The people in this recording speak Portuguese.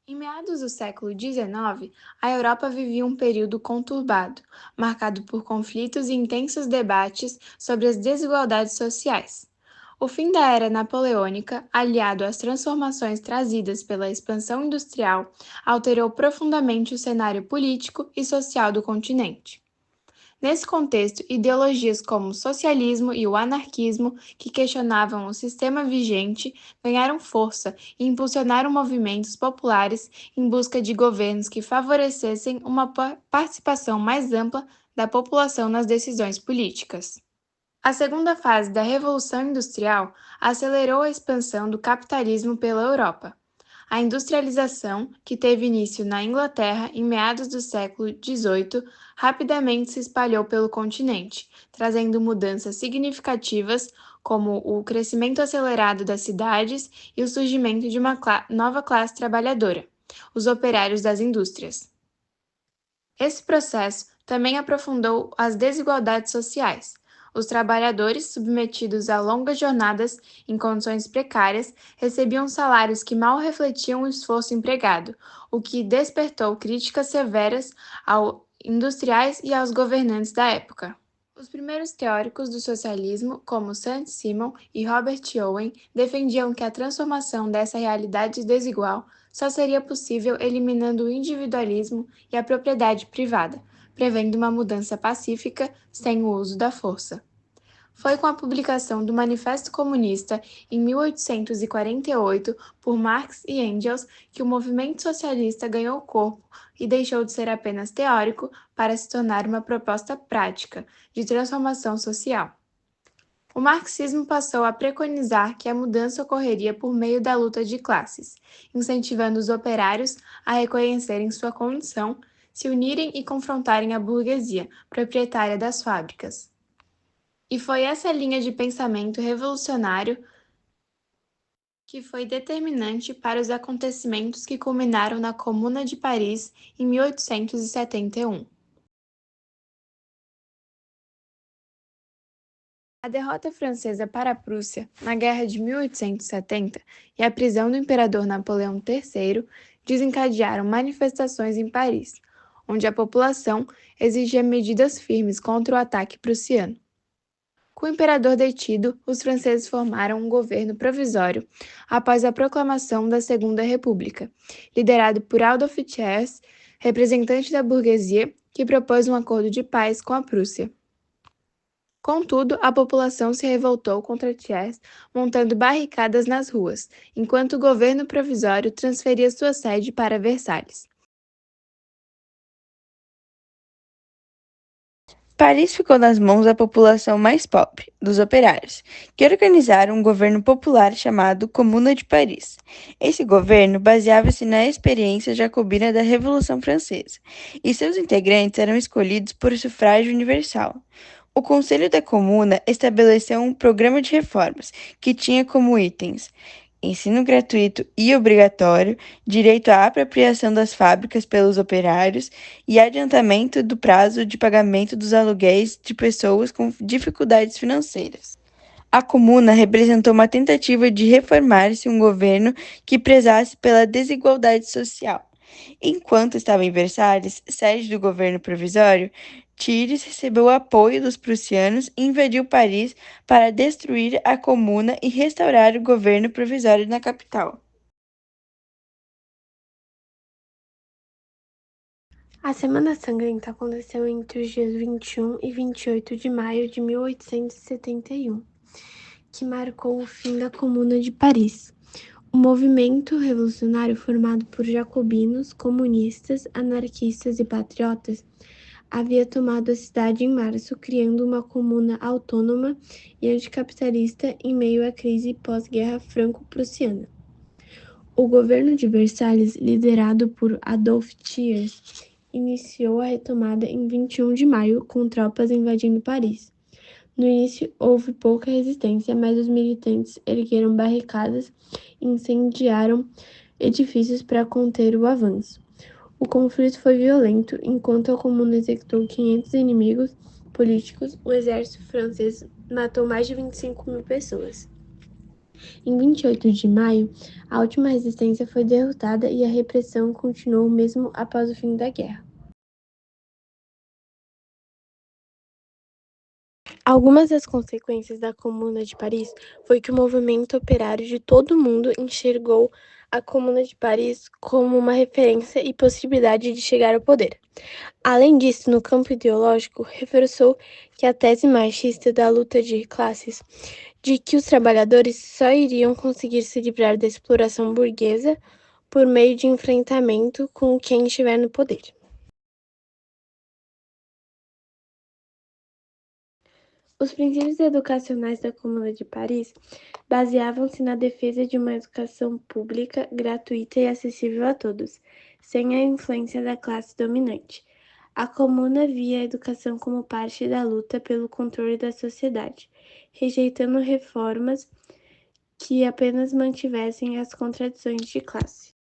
Em meados do século XIX, a Europa vivia um período conturbado, marcado por conflitos e intensos debates sobre as desigualdades sociais. O fim da era napoleônica, aliado às transformações trazidas pela expansão industrial, alterou profundamente o cenário político e social do continente. Nesse contexto, ideologias como o socialismo e o anarquismo, que questionavam o sistema vigente, ganharam força e impulsionaram movimentos populares em busca de governos que favorecessem uma participação mais ampla da população nas decisões políticas. A segunda fase da Revolução Industrial acelerou a expansão do capitalismo pela Europa. A industrialização, que teve início na Inglaterra em meados do século XVIII, rapidamente se espalhou pelo continente, trazendo mudanças significativas como o crescimento acelerado das cidades e o surgimento de uma nova classe trabalhadora, os operários das indústrias. Esse processo também aprofundou as desigualdades sociais. Os trabalhadores, submetidos a longas jornadas em condições precárias, recebiam salários que mal refletiam o esforço empregado, o que despertou críticas severas aos industriais e aos governantes da época. Os primeiros teóricos do socialismo, como Saint-Simon e Robert Owen, defendiam que a transformação dessa realidade desigual só seria possível eliminando o individualismo e a propriedade privada, prevendo uma mudança pacífica sem o uso da força. Foi com a publicação do Manifesto Comunista, em 1848, por Marx e Engels, que o movimento socialista ganhou corpo e deixou de ser apenas teórico para se tornar uma proposta prática de transformação social. O marxismo passou a preconizar que a mudança ocorreria por meio da luta de classes, incentivando os operários a reconhecerem sua condição, se unirem e confrontarem a burguesia, proprietária das fábricas. E foi essa linha de pensamento revolucionário que foi determinante para os acontecimentos que culminaram na Comuna de Paris em 1871. A derrota francesa para a Prússia na Guerra de 1870 e a prisão do imperador Napoleão III desencadearam manifestações em Paris, onde a população exigia medidas firmes contra o ataque prussiano. Com o imperador detido, os franceses formaram um governo provisório após a proclamação da Segunda República, liderado por Adolf Thiers, representante da burguesia, que propôs um acordo de paz com a Prússia. Contudo, a população se revoltou contra Thiers, montando barricadas nas ruas, enquanto o governo provisório transferia sua sede para Versalhes. Paris ficou nas mãos da população mais pobre, dos operários, que organizaram um governo popular chamado Comuna de Paris. Esse governo baseava-se na experiência jacobina da Revolução Francesa, e seus integrantes eram escolhidos por sufrágio universal. O Conselho da Comuna estabeleceu um programa de reformas que tinha como itens ensino gratuito e obrigatório, direito à apropriação das fábricas pelos operários e adiantamento do prazo de pagamento dos aluguéis de pessoas com dificuldades financeiras. A Comuna representou uma tentativa de reformar-se um governo que prezasse pela desigualdade social. Enquanto estava em Versalhes, sede do governo provisório, Tires recebeu o apoio dos prussianos e invadiu Paris para destruir a Comuna e restaurar o governo provisório na capital. A Semana Sangrenta aconteceu entre os dias 21 e 28 de maio de 1871, que marcou o fim da Comuna de Paris. O movimento revolucionário formado por jacobinos, comunistas, anarquistas e patriotas havia tomado a cidade em março, criando uma comuna autônoma e anticapitalista em meio à crise pós-guerra franco-prussiana. O governo de Versalhes, liderado por Adolf Thiers, iniciou a retomada em 21 de maio, com tropas invadindo Paris. No início, houve pouca resistência, mas os militantes ergueram barricadas e incendiaram edifícios para conter o avanço. O conflito foi violento. Enquanto a Comuna executou 500 inimigos políticos, o exército francês matou mais de 25 mil pessoas. Em 28 de maio, a última resistência foi derrotada e a repressão continuou mesmo após o fim da guerra. Algumas das consequências da Comuna de Paris foi que o movimento operário de todo o mundo enxergou a Comuna de Paris como uma referência e possibilidade de chegar ao poder. Além disso, no campo ideológico, reforçou que a tese marxista da luta de classes, de que os trabalhadores só iriam conseguir se livrar da exploração burguesa por meio de enfrentamento com quem estiver no poder. Os princípios educacionais da Comuna de Paris baseavam-se na defesa de uma educação pública, gratuita e acessível a todos, sem a influência da classe dominante. A Comuna via a educação como parte da luta pelo controle da sociedade, rejeitando reformas que apenas mantivessem as contradições de classe.